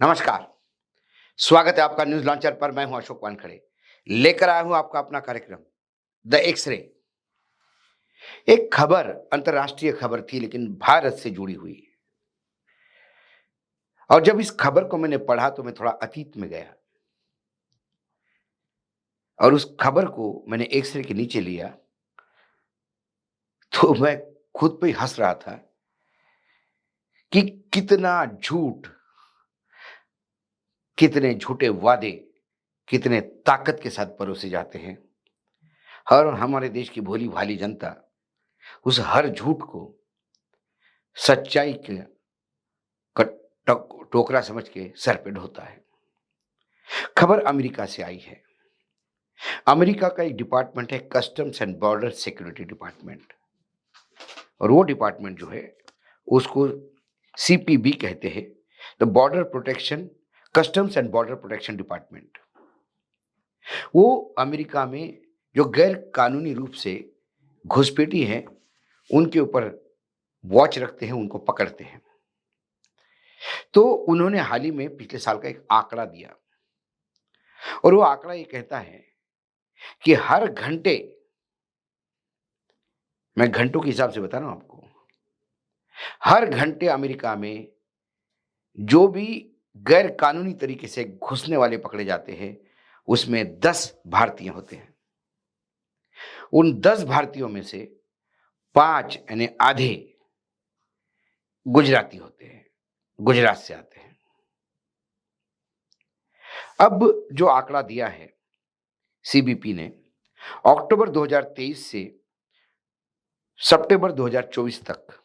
नमस्कार। स्वागत है आपका न्यूज लॉन्चर पर। मैं हूं अशोक वानखड़े। लेकर आया हूं आपका अपना कार्यक्रम द एक्सरे। एक खबर अंतर्राष्ट्रीय खबर थी लेकिन भारत से जुड़ी हुई। और जब इस खबर को मैंने पढ़ा तो मैं थोड़ा अतीत में गया और उस खबर को मैंने एक्सरे के नीचे लिया तो मैं खुद पे ही हंस रहा था कि कितना झूठ, कितने झूठे वादे, कितने ताकत के साथ परोसे जाते हैं। और हमारे देश की भोली भाली जनता उस हर झूठ को सच्चाई के टोकरा समझ के सर पे ढोता है। खबर अमेरिका से आई है। अमेरिका का एक डिपार्टमेंट है, customs and border security department. और वो डिपार्टमेंट जो है उसको सीपीबी कहते हैं, the border protection, customs and border protection department. वो अमेरिका में जो गैर कानूनी रूप से घुसपैठी हैं उनके ऊपर वॉच रखते हैं, उनको पकड़ते हैं। तो उन्होंने हाल ही में पिछले साल का एक आंकड़ा दिया और वो आंकड़ा ये कहता है कि हर घंटे, मैं घंटों के हिसाब से बता रहा हूं आपको, हर घंटे अमेरिका में जो भी गैर कानूनी तरीके से घुसने वाले पकड़े जाते हैं उसमें 10 भारतीय होते हैं। उन 10 भारतीयों में से 5 यानी आधे गुजराती होते हैं, गुजरात से आते हैं। अब जो आंकड़ा दिया है सीबीपी ने, अक्टूबर 2023 से सितंबर 2024 तक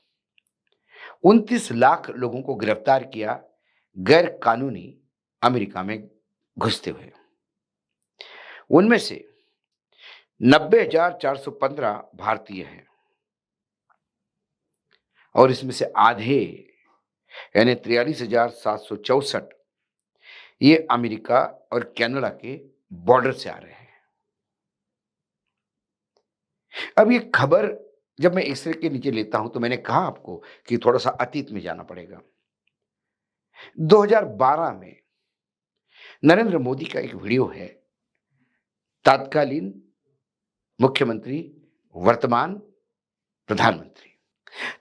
29 लाख लोगों को गिरफ्तार किया गैर कानूनी अमेरिका में घुसते हुए। उनमें से 90,415 भारतीय हैं और इसमें से आधे यानी 43,764 ये अमेरिका और कनाडा के बॉर्डर से आ रहे हैं। अब ये खबर जब मैं एक्सरे के नीचे लेता हूं तो मैंने कहा आपको कि थोड़ा सा अतीत में जाना पड़ेगा। 2012 में नरेंद्र मोदी का एक वीडियो है, तत्कालीन मुख्यमंत्री, वर्तमान प्रधानमंत्री।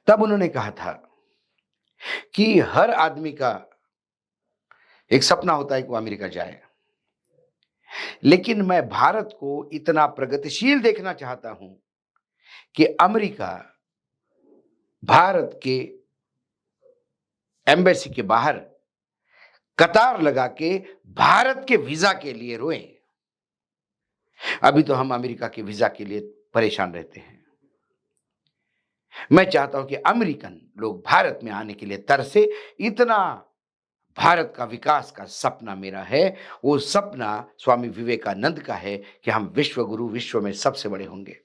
तब उन्होंने कहा था कि हर आदमी का एक सपना होता है कि वो अमेरिका जाए, लेकिन मैं भारत को इतना प्रगतिशील देखना चाहता हूं कि अमेरिका भारत के एम्बेसी के बाहर कतार लगा के भारत के वीजा के लिए रोए। अभी तो हम अमेरिका के वीजा के लिए परेशान रहते हैं। मैं चाहता हूं कि अमेरिकन लोग भारत में आने के लिए तरसे। इतना भारत का विकास का सपना मेरा है। वो सपना स्वामी विवेकानंद का है कि हम विश्व गुरु, विश्व में सबसे बड़े होंगे।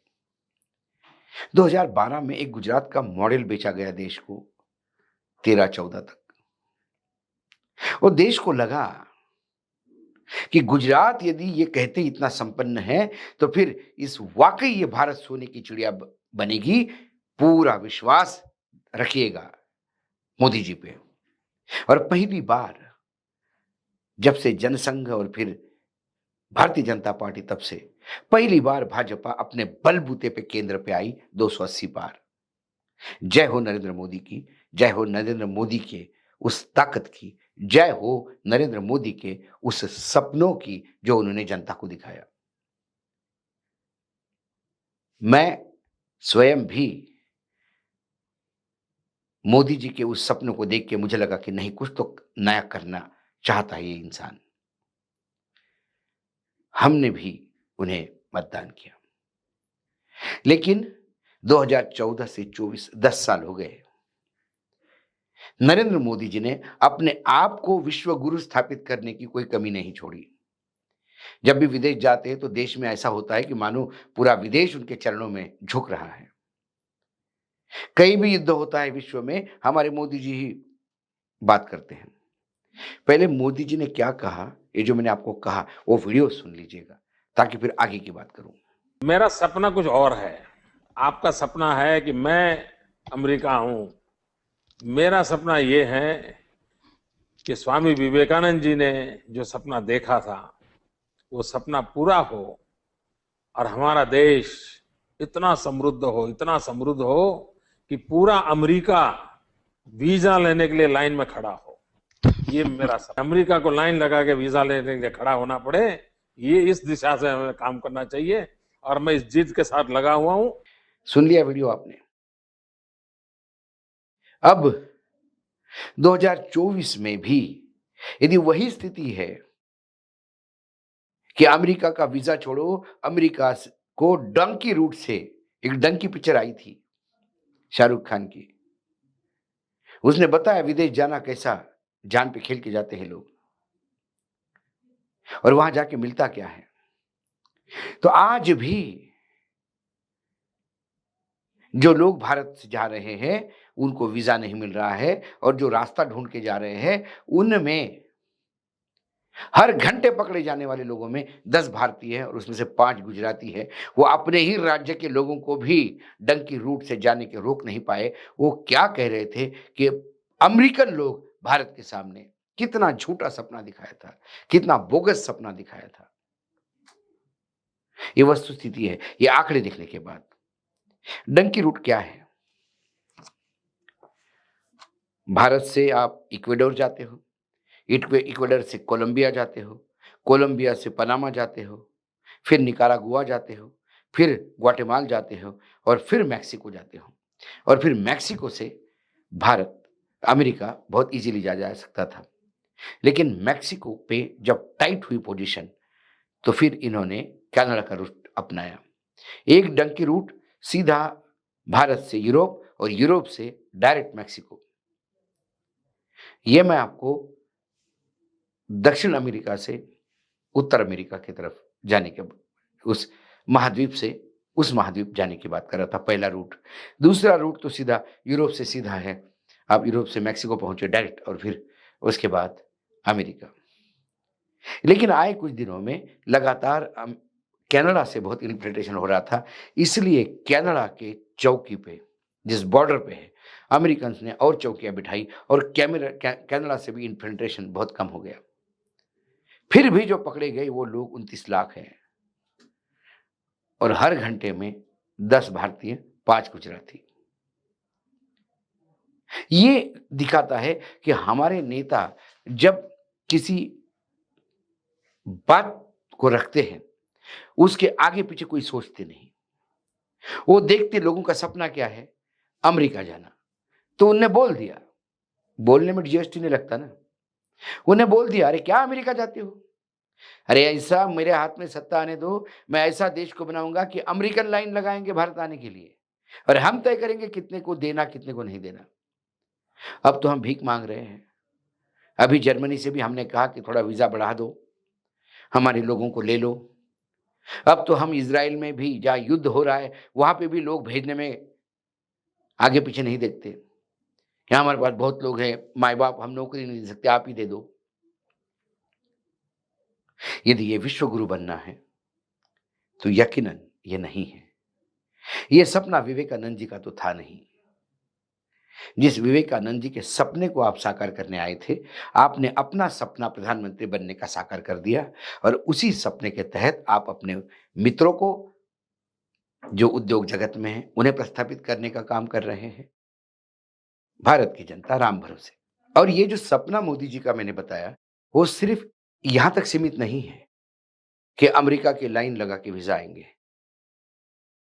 2012 में एक गुजरात का मॉडल बेचा गया देश को 13-14 तक। और देश को लगा कि गुजरात यदि ये कहते इतना संपन्न है तो फिर इस वाकई ये भारत सोने की चिड़िया बनेगी। पूरा विश्वास रखिएगा मोदी जी पे। और पहली बार जब से जनसंघ और फिर भारतीय जनता पार्टी, तब से पहली बार भाजपा अपने बलबूते पे केंद्र पे आई 280 पार। जय हो नरेंद्र मोदी की, जय हो नरेंद्र मोदी के उस ताकत की, जय हो नरेंद्र मोदी के उस सपनों की जो उन्होंने जनता को दिखाया। मैं स्वयं भी मोदी जी के उस सपनों को देख के मुझे लगा कि नहीं, कुछ तो नया करना चाहता है ये इंसान। हमने भी उन्हें मतदान किया। लेकिन 2014 से 24 10 साल हो गए। नरेंद्र मोदी जी ने अपने आप को विश्व गुरु स्थापित करने की कोई कमी नहीं छोड़ी। जब भी विदेश जाते हैं तो देश में ऐसा होता है कि मानो पूरा विदेश उनके चरणों में झुक रहा है। कहीं भी युद्ध होता है विश्व में, हमारे मोदी जी ही बात करते हैं। पहले मोदी जी ने क्या कहा, ये जो मैंने आपको कहा वो वीडियो सुन लीजिएगा ताकि फिर आगे की बात करूं। मेरा सपना कुछ और है। आपका सपना है कि मैं अमेरिका हूं। मेरा सपना ये है कि स्वामी विवेकानंद जी ने जो सपना देखा था वो सपना पूरा हो और हमारा देश इतना समृद्ध हो कि पूरा अमेरिका वीजा लेने के लिए लाइन में खड़ा हो। ये मेरा सपना। अमेरिका को लाइन लगा के वीजा लेने के लिए खड़ा होना पड़े, ये इस दिशा से हमें काम करना चाहिए और मैं इस जिद के साथ लगा हुआ हूं। सुन लिया वीडियो आपने। अब 2024 में भी यदि वही स्थिति है कि अमेरिका का वीजा छोड़ो, अमेरिका को डंकी रूट से, एक डंकी पिक्चर आई थी शाहरुख खान की, उसने बताया विदेश जाना कैसा जान पे खेल के जाते हैं लोग, और वहां जाके मिलता क्या है। तो आज भी जो लोग भारत से जा रहे हैं उनको वीजा नहीं मिल रहा है, और जो रास्ता ढूंढ के जा रहे हैं उनमें हर घंटे पकड़े जाने वाले लोगों में 10 भारतीय हैं और उसमें से 5 गुजराती है। वो अपने ही राज्य के लोगों को भी डंकी रूट से जाने के रोक नहीं पाए। वो क्या कह रहे थे कि अमेरिकन लोग भारत के सामने कितना झूठा सपना दिखाया था, कितना बोगस सपना दिखाया था। ये वस्तुस्थिति है, ये आंकड़े देखने के बाद। डंकी रूट क्या है? भारत से आप इक्वेडोर जाते हो, इक्वेडर से कोलंबिया जाते हो, कोलंबिया से पनामा जाते हो, फिर निकारागुआ जाते हो, फिर ग्वाटेमाला जाते हो, और फिर मैक्सिको जाते हो, और फिर मैक्सिको से भारत, अमेरिका बहुत इजीली जा सकता था। लेकिन मैक्सिको पे जब टाइट हुई पोजीशन तो फिर इन्होंने कनाडा का रूट अपनाया। एक डंकी रूट सीधा भारत से यूरोप और यूरोप से डायरेक्ट मैक्सिको। ये मैं आपको दक्षिण अमेरिका से उत्तर अमेरिका की तरफ जाने के, उस महाद्वीप से उस महाद्वीप जाने की बात कर रहा था, पहला रूट। दूसरा रूट तो सीधा यूरोप से सीधा है, आप यूरोप से मैक्सिको पहुंचे डायरेक्ट, और फिर उसके बाद अमेरिका। लेकिन आए कुछ दिनों में लगातार कनाडा से बहुत इन्फिल्ट्रेशन हो रहा था, इसलिए कनाडा के चौकी पे, जिस बॉर्डर पे है, अमेरिकन ने और चौकियां बिठाई और कनाडा से भी इन्फिल्ट्रेशन बहुत कम हो गया। फिर भी जो पकड़े गए वो लोग 29 लाख हैं, और हर घंटे में 10 भारतीय, 5 गुजराती। ये दिखाता है कि हमारे नेता जब किसी बात को रखते हैं उसके आगे पीछे कोई सोचते नहीं। वो देखते लोगों का सपना क्या है, अमेरिका जाना, तो उनने बोल दिया। बोलने में जीएसटी नहीं लगता ना। उन्हें बोल दिया, अरे क्या अमेरिका जाते हो, अरे ऐसा मेरे हाथ में सत्ता आने दो, मैं ऐसा देश को बनाऊंगा कि अमेरिकन लाइन लगाएंगे भारत आने के लिए, और हम तय करेंगे कितने को देना कितने को नहीं देना। अब तो हम भीख मांग रहे हैं। अभी जर्मनी से भी हमने कहा कि थोड़ा वीजा बढ़ा दो, हमारे लोगों को ले लो। अब तो हम इजराइल में भी, जहां युद्ध हो रहा है, वहां पे भी लोग भेजने में आगे पीछे नहीं देखते। यहाँ हमारे पास बहुत लोग हैं, माए बाप हम नौकरी नहीं दे सकते, आप ही दे दो। यदि ये विश्व गुरु बनना है तो यकीनन ये नहीं है। ये सपना विवेकानंद जी का तो था नहीं। जिस विवेकानंद जी के सपने को आप साकार करने आए थे, आपने अपना सपना प्रधानमंत्री बनने का साकार कर दिया, और उसी सपने के तहत आप अपने मित्रों को जो उद्योग जगत में हैं उन्हें प्रस्थापित करने का काम कर रहे हैं। भारत की जनता राम भरोसे। और ये जो सपना मोदी जी का मैंने बताया, वो सिर्फ यहां तक सीमित नहीं है कि अमेरिका की लाइन लगा के वीजा आएंगे।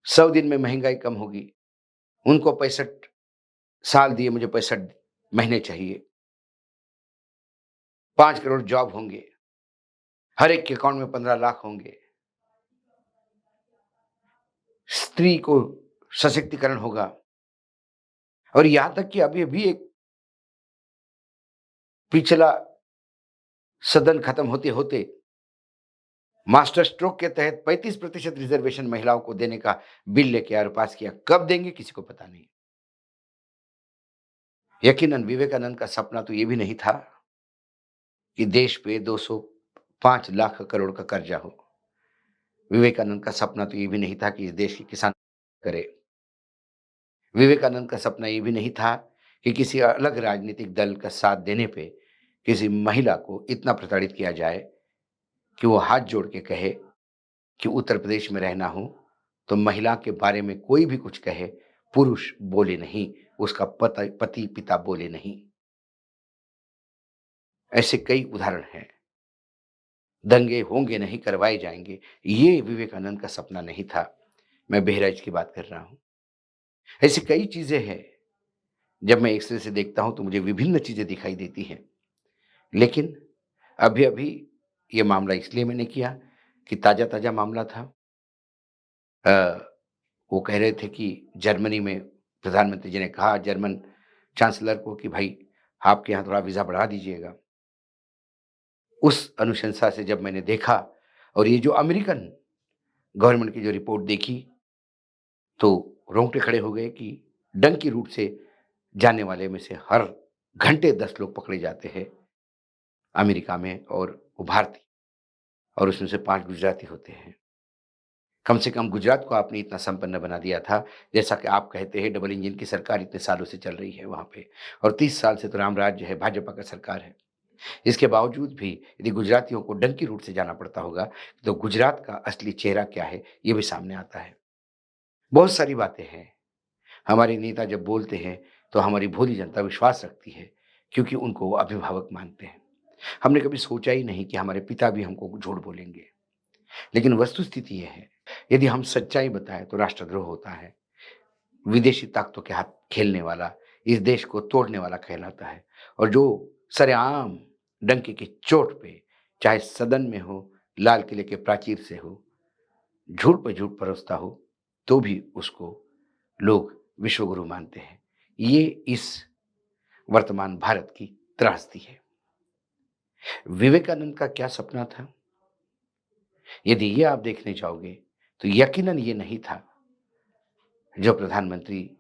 100 दिन में महंगाई कम होगी। उनको 65 साल दिए, मुझे 65 महीने चाहिए। 5 करोड़ जॉब होंगे, हर एक के अकाउंट में 15 लाख होंगे। स्त्री को सशक्तिकरण होगा। और यहां तक कि अभी अभी एक पिछला सदन खत्म होते होते मास्टर स्ट्रोक के तहत 35% रिजर्वेशन महिलाओं को देने का बिल लेके आए और पास किया। कब देंगे किसी को पता नहीं। यकीनन विवेकानंद का सपना तो ये भी नहीं था कि देश पे 205 लाख करोड़ का कर्जा हो। विवेकानंद का सपना तो ये भी नहीं था कि इस देश के किसान करे। विवेकानंद का सपना ये भी नहीं था कि किसी अलग राजनीतिक दल का साथ देने पे किसी महिला को इतना प्रताड़ित किया जाए कि वो हाथ जोड़ के कहे कि उत्तर प्रदेश में रहना हो तो महिला के बारे में कोई भी कुछ कहे, पुरुष बोले नहीं, उसका पति पिता बोले नहीं। ऐसे कई उदाहरण हैं। दंगे होंगे नहीं, करवाए जाएंगे, ये विवेकानंद का सपना नहीं था। मैं बहराइच की बात कर रहा हूं। ऐसी कई चीजें हैं। जब मैं एक्सरे से देखता हूं तो मुझे विभिन्न चीजें दिखाई देती हैं। लेकिन अभी अभी ये मामला इसलिए मैंने किया कि ताजा ताजा मामला था। अ, वो कह रहे थे कि जर्मनी में प्रधानमंत्री जी ने कहा जर्मन चांसलर को कि भाई आपके यहाँ थोड़ा वीज़ा बढ़ा दीजिएगा। उस अनुशंसा से जब मैंने देखा और ये जो अमेरिकन गवर्नमेंट की जो रिपोर्ट देखी तो रोंगटे खड़े हो गए कि डंकी रूट से जाने वाले में से हर घंटे 10 लोग पकड़े जाते हैं अमेरिका में और वो भारतीय और उसमें से 5 गुजराती होते हैं। कम से कम गुजरात को आपने इतना संपन्न बना दिया था, जैसा कि आप कहते हैं डबल इंजन की सरकार इतने सालों से चल रही है वहाँ पे और 30 साल से तो राम राज्य है, भाजपा का सरकार है। इसके बावजूद भी यदि गुजरातियों को डंकी रूट से जाना पड़ता होगा, तो गुजरात का असली चेहरा क्या है, ये भी सामने आता है। बहुत सारी बातें हैं। हमारे नेता जब बोलते हैं, तो हमारी भोली जनता विश्वास रखती है, क्योंकि उनको वो अभिभावक मानते हैं। हमने कभी सोचा ही नहीं कि हमारे पिता भी हमको झूठ बोलेंगे। लेकिन वस्तुस्थिति ये है, यदि हम सच्चाई बताएँ तो राष्ट्रद्रोह होता है। विदेशी ताकतों के हाथ खेलने वाला, इस देश को तोड़ने वाला कहलाता है और जो सरेआम डंके की चोट पे, चाहे सदन में हो, लाल किले के प्राचीर से हो, झूठ पे झूठ परोसता हो, तो भी उसको लोग विश्वगुरु मानते हैं। ये इस वर्तमान भारत की त्रासदी है। विवेकानंद का क्या सपना था? यदि ये आप देखने जाओगे, तो यकीनन ये नहीं था, जो प्रधानमंत्री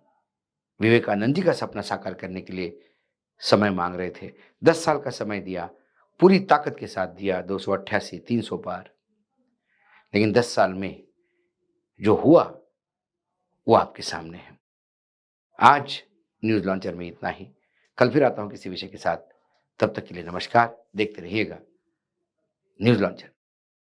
विवेकानंद जी का सपना साकार करने के लिए समय मांग रहे थे। 10 साल का समय दिया, पूरी ताकत के साथ दिया, 288, 300 पार। लेकिन 10 साल में जो हुआ, वो आपके सामने है। आज न्यूज़ लॉन्चर में इतना ही। कल फिर आता हूँ किसी विषय के साथ। तब तक के लिए नमस्कार। देखते रहिएगा न्यूज़ लॉन्चर।